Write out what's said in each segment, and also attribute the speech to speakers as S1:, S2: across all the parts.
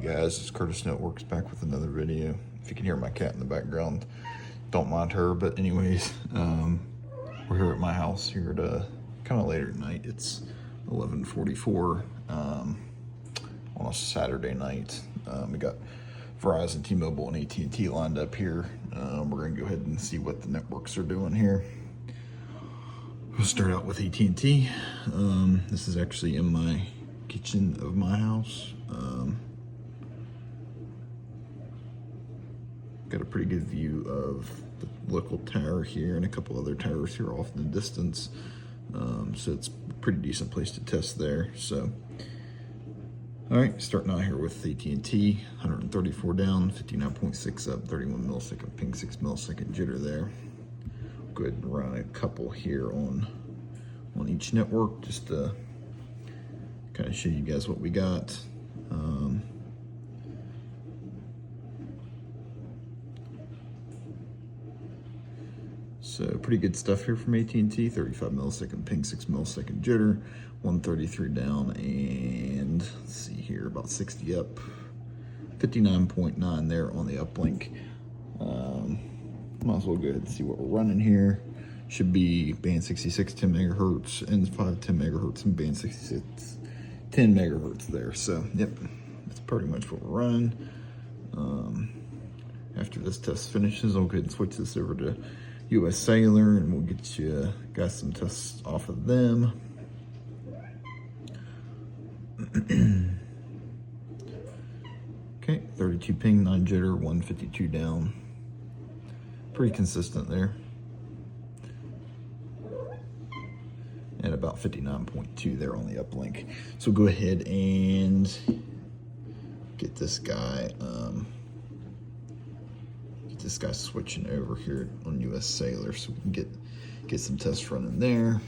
S1: guys, it's Curtis Networks back with another video. If you can hear my cat in the background, don't mind her. But anyways, we're here at my house here at kind of later at night. It's 11:44 on a Saturday night. We got Verizon, T-Mobile, and AT&T lined up here. We're gonna go ahead and see what the networks are doing here. We'll start out with AT&T. This is actually in my kitchen of my house. Got a pretty good view of the local tower here and a couple other towers here off in the distance. So it's a pretty decent place to test there. So, all right, starting out here with AT&T, 134 down, 59.6 up, 31 millisecond ping, 6 millisecond jitter there. Go ahead and run a couple here on each network just to kind of show you guys what we got. So pretty good stuff here from AT&T, 35 millisecond ping, 6 millisecond jitter, 133 down, and let's see here, about 60 up, 59.9 there on the uplink. Might as well go ahead and see what we're running here. Should be band 66, 10 megahertz, N5, 10 megahertz, and band 66, 10 megahertz there. So, yep, that's pretty much what we're running. After this test finishes, I'll go ahead and switch this over to US Cellular, and we'll get you guys some tests off of them. Okay, 32 ping, 9 jitter, 152 down. Pretty consistent there. And about 59.2 there on the uplink. So go ahead and get this guy switching over here on US Cellular so we can get some tests running there.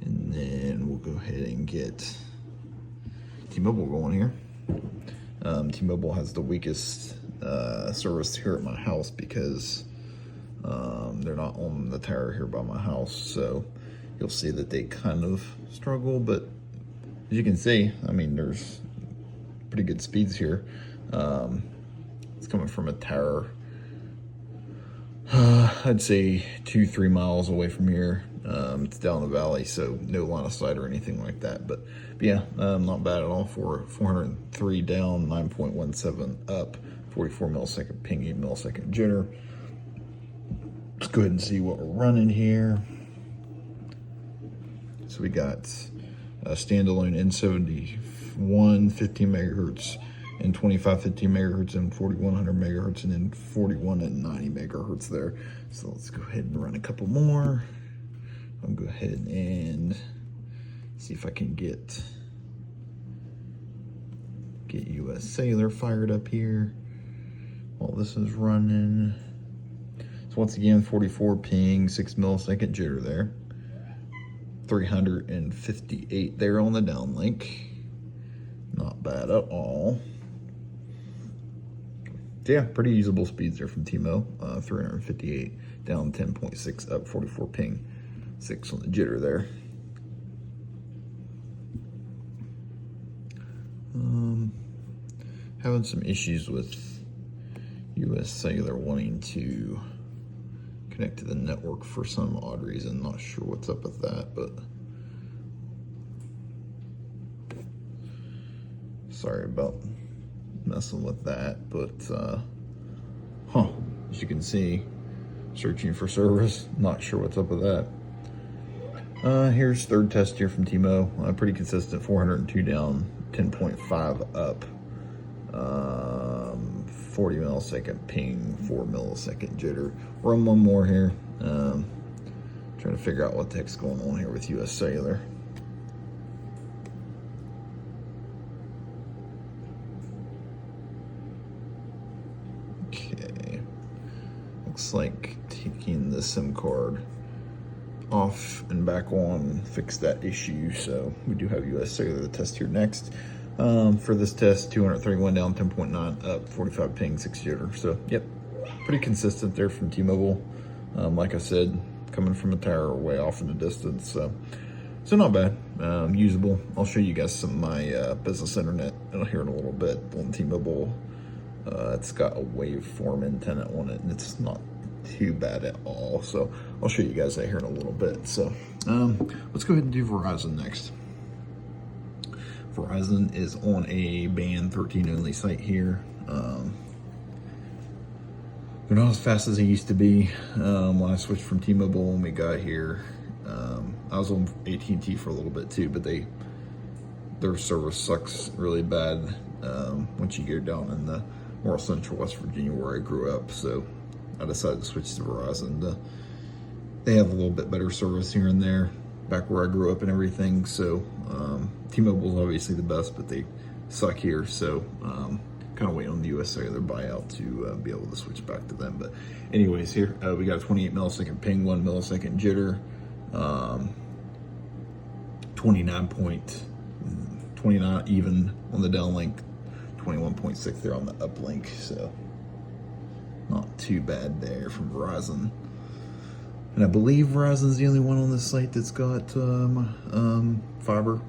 S1: And then we'll go ahead and get T-Mobile going here. T-Mobile has the weakest service here at my house because they're not on the tower here by my house. So you'll see that they kind of struggle, but as you can see, I mean, there's pretty good speeds here. It's coming from a tower, I'd say 2-3 miles away from here. It's down the valley, so no line of sight or anything like that. But yeah, not bad at all for 403 down, 9.17 up, 44 millisecond ping, 8 millisecond jitter. Let's go ahead and see what we're running here. So we got a standalone N71, 15 megahertz, and 25, 15 megahertz, and 4100 megahertz, and then 41 and 90 megahertz there. So let's go ahead and run a couple more. I'll go ahead and see if I can get US Cellular fired up here while this is running. So once again, 44 ping, 6 millisecond jitter there. 358 there on the downlink. Not bad at all. Yeah, pretty usable speeds there from T-Mo. 358 down, 10.6 up, 44 ping, 6 on the jitter there. Having some issues with US Cellular wanting to connect to the network for some odd reason. Not sure what's up with that, but sorry about messing with that. But as you can see, searching for service, not sure what's up with that. Here's third test here from T-Mo. Pretty consistent, 402 down, 10.5 up, 40 millisecond ping, 4 millisecond jitter. Run one more here. Trying to figure out what the heck's going on here with US Cellular. Okay, looks like taking the SIM card off and back on fixed that issue. So we do have US Cellular test here next. For this test, 231 down, 10.9 up, 45 ping, 6 jitter. So yep, pretty consistent there from T-Mobile. Like I said, coming from a tower way off in the distance. So not bad. usable. I'll show you guys some of my business internet here in a little bit on T-Mobile. It's got a waveform antenna on it, and it's not too bad at all. So I'll show you guys that here in a little bit. So let's go ahead and do Verizon next. Verizon is on a band 13 only site here. They're not as fast as they used to be. When I switched from T-Mobile when we got here, I was on AT&T for a little bit too, but their service sucks really bad once you go down in the more central West Virginia where I grew up. So I decided to switch to Verizon. They have a little bit better service here and there back where I grew up and everything. So T-Mobile is obviously the best, but they suck here. So kind of waiting on the US Cellular buyout to be able to switch back to them. But anyways, here we got a 28 millisecond ping, 1 millisecond jitter, 29 even on the downlink, 21.6 there on the uplink. So not too bad there from Verizon. And I believe Verizon's the only one on this site that's got fiber.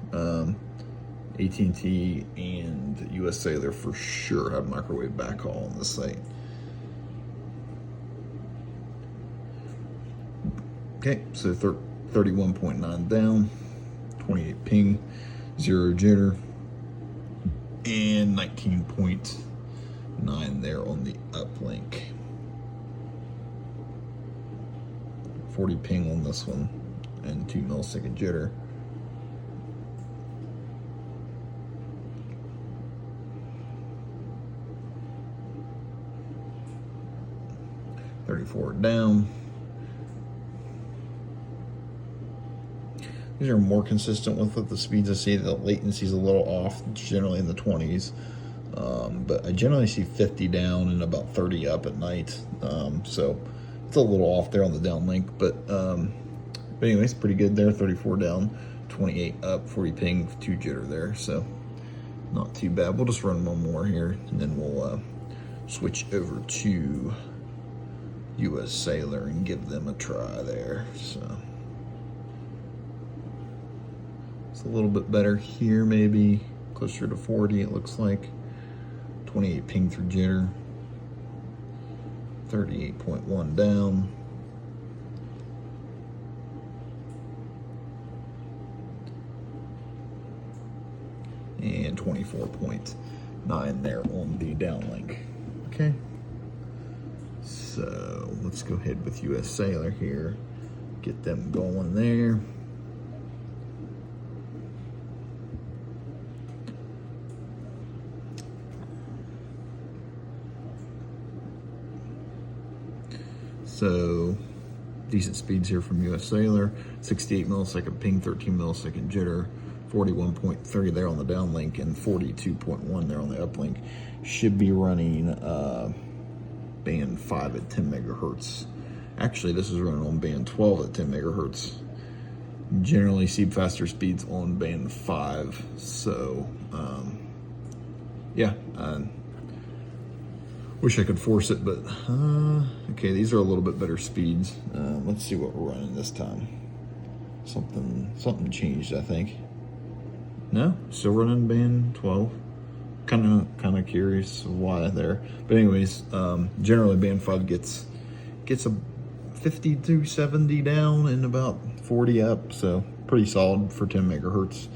S1: AT&T and US Cellular for sure have microwave backhaul on this site. Okay, so 31.9 down, 28 ping, 0 jitter, and 19.9 there on the uplink. 40 ping on this one, and 2 millisecond jitter. .34 down. These are more consistent with the speeds I see. The latency's a little off, generally in the 20s. But I generally see 50 down and about 30 up at night. So it's a little off there on the downlink, but anyways, pretty good there. 34 down, 28 up, 40 ping, 2 jitter there. So not too bad. We'll just run one more here, and then we'll switch over to US Cellular and give them a try there. So it's a little bit better here, maybe closer to 40 it looks like. 28 ping through jitter, 38.1 down, and 24.9 there on the downlink. Okay, so let's go ahead with US Cellular here, get them going there. So decent speeds here from US Cellular, 68 millisecond ping, 13 millisecond jitter, 41.3 there on the downlink, and 42.1 there on the uplink. Should be running band 5 at 10 megahertz. Actually, this is running on band 12 at 10 megahertz. Generally see faster speeds on band 5. So yeah, wish I could force it, but okay, these are a little bit better speeds. Let's see what we're running this time. Something changed, I think. No, still running band 12. Kind of curious why there. But anyways, generally band 5 gets a 50 to 70 down and about 40 up, so pretty solid for 10 megahertz.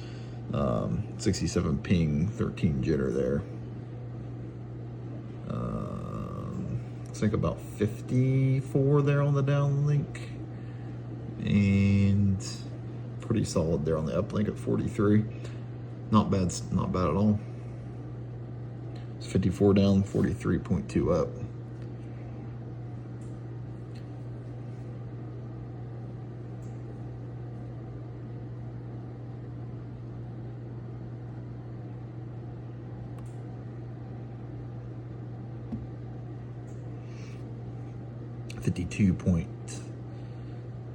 S1: 67 ping, 13 jitter there. I think about 54 there on the downlink, and pretty solid there on the uplink at 43. Not bad at all. It's 54 down, 43.2 up.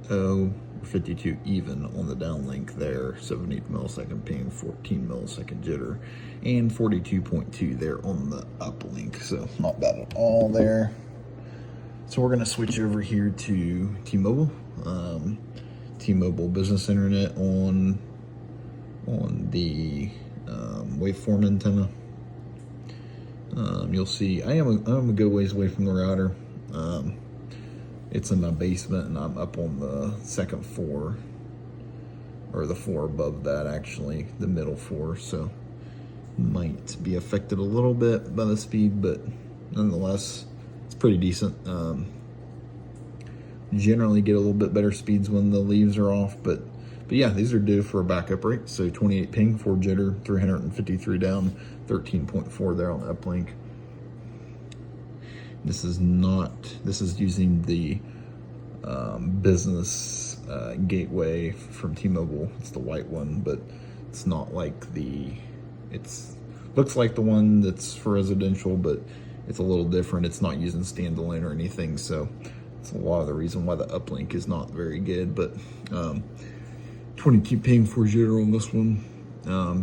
S1: .0, 52 even on the downlink there, 70 millisecond ping, 14 millisecond jitter, and 42.2 there on the uplink. So not bad at all there. So we're gonna switch over here to T-Mobile. T-Mobile business internet on the waveform antenna. You'll see I'm a good ways away from the router. It's in my basement, and I'm up on the second floor, or the floor above that, actually, the middle floor. So might be affected a little bit by the speed, but nonetheless, it's pretty decent. Generally get a little bit better speeds when the leaves are off, but yeah, these are due for a backup rate. So 28 ping, 4 jitter, 353 down, 13.4 there on the uplink. This is using the business gateway from T-Mobile. It's the white one, but it's not like looks like the one that's for residential, but it's a little different. It's not using standalone or anything, so it's a lot of the reason why the uplink is not very good. But 22 ping, 4 jitter on this one,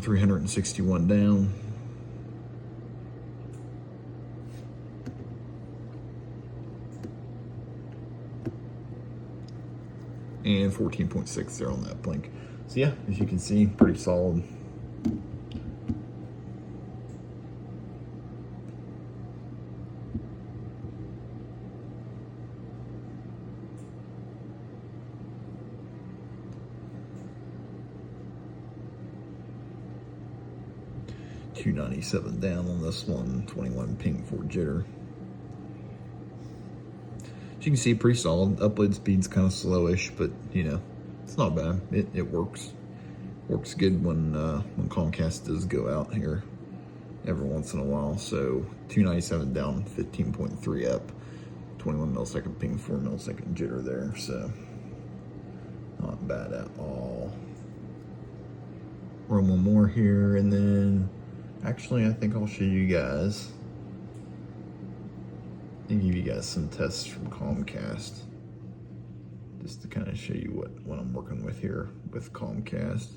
S1: 361 down. And 14.6 there on that uplink. So yeah, as you can see, pretty solid. $297 down on this one, 21 ping, 4 jitter. As you can see, pretty solid. Upload speed's kind of slowish, but you know, it's not bad. It works. Works good when Comcast does go out here every once in a while. So 297 down, 15.3 up, 21 millisecond ping, 4 millisecond jitter there. So not bad at all. Run one more here, and then actually I think I'll show you guys and give you guys some tests from Comcast, just to kind of show you what I'm working with here with Comcast.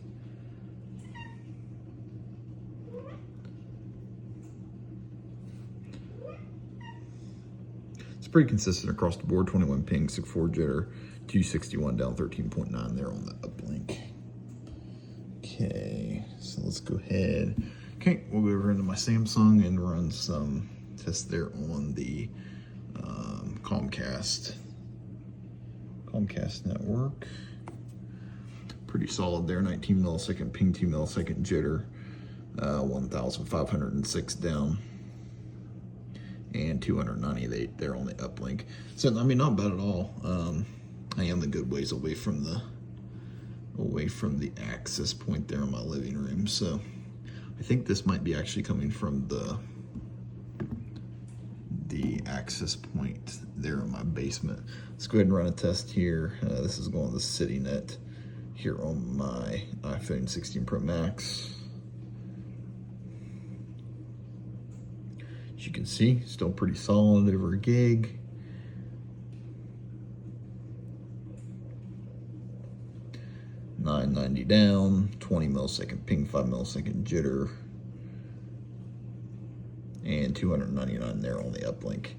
S1: It's pretty consistent across the board. 21 ping, 6.4 jitter, 261 down, 13.9 there on the uplink. Okay, so let's go ahead. Okay, we'll go over into my Samsung and run some tests there on the Comcast network. Pretty solid there. 19 millisecond ping, 2 millisecond jitter, 1,506 down, and 298 there on the uplink. So I mean, not bad at all. I am a good ways away from the access point there in my living room, so I think this might be actually coming from the access point there in my basement. Let's go ahead and run a test here. This is going to the CityNet here on my iPhone 16 Pro Max. As you can see, still pretty solid, over a gig. $990 down, 20 millisecond ping, 5 millisecond jitter, and 299 there on the uplink.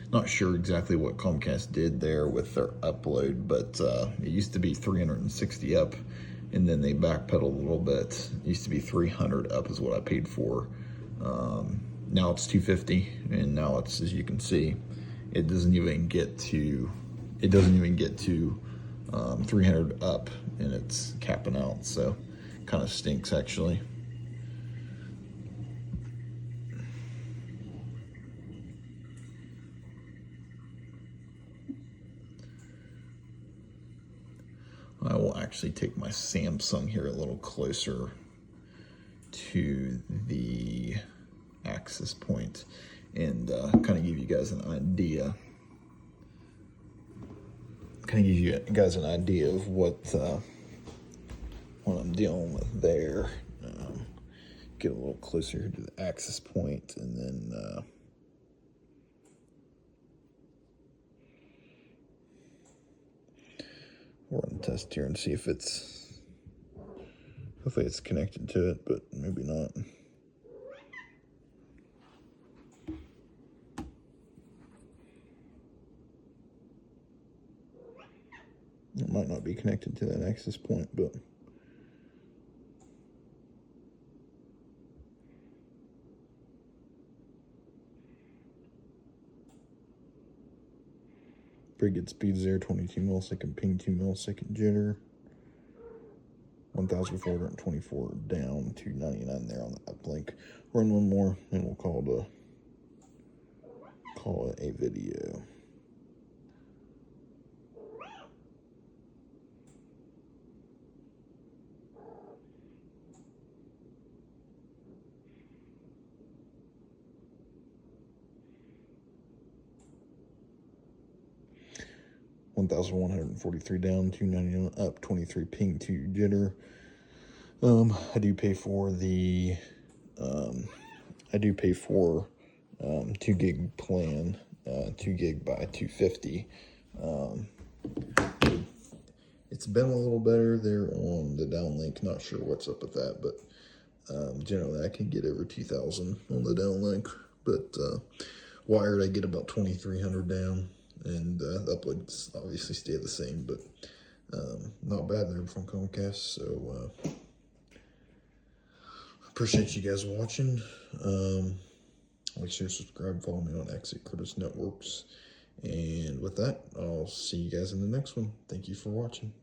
S1: Not sure exactly what Comcast did there with their upload, but it used to be 360 up, and then they backpedaled a little bit. It used to be 300 up is what I paid for. Now it's 250, and now it's, as you can see, it doesn't even get to 300 up, and it's capping out, so kind of stinks actually. I will actually take my Samsung here a little closer to the access point and kind of give you guys an idea. Of what I'm dealing with there. Get a little closer to the access point, and then we'll run a test here and see if hopefully it's connected to it, but maybe not. It might not be connected to that access point, but Pretty good speeds there, 22 millisecond ping, 2 millisecond jitter. 1,424 down, 299 there on the uplink. Run one more, and we'll call it a video. $1,143 down, 299 up, 23 ping, 2 jitter. I do pay for the 2 gig plan, 2 gig by 250. It's been a little better there on the downlink. Not sure what's up with that, but generally I can get over 2,000 on the downlink. But wired I get about 2,300 down, and the uplinks obviously stay the same, but not bad there from Comcast. So appreciate you guys watching. Like, share, subscribe, follow me on X at Curtis Networks. And with that, I'll see you guys in the next one. Thank you for watching.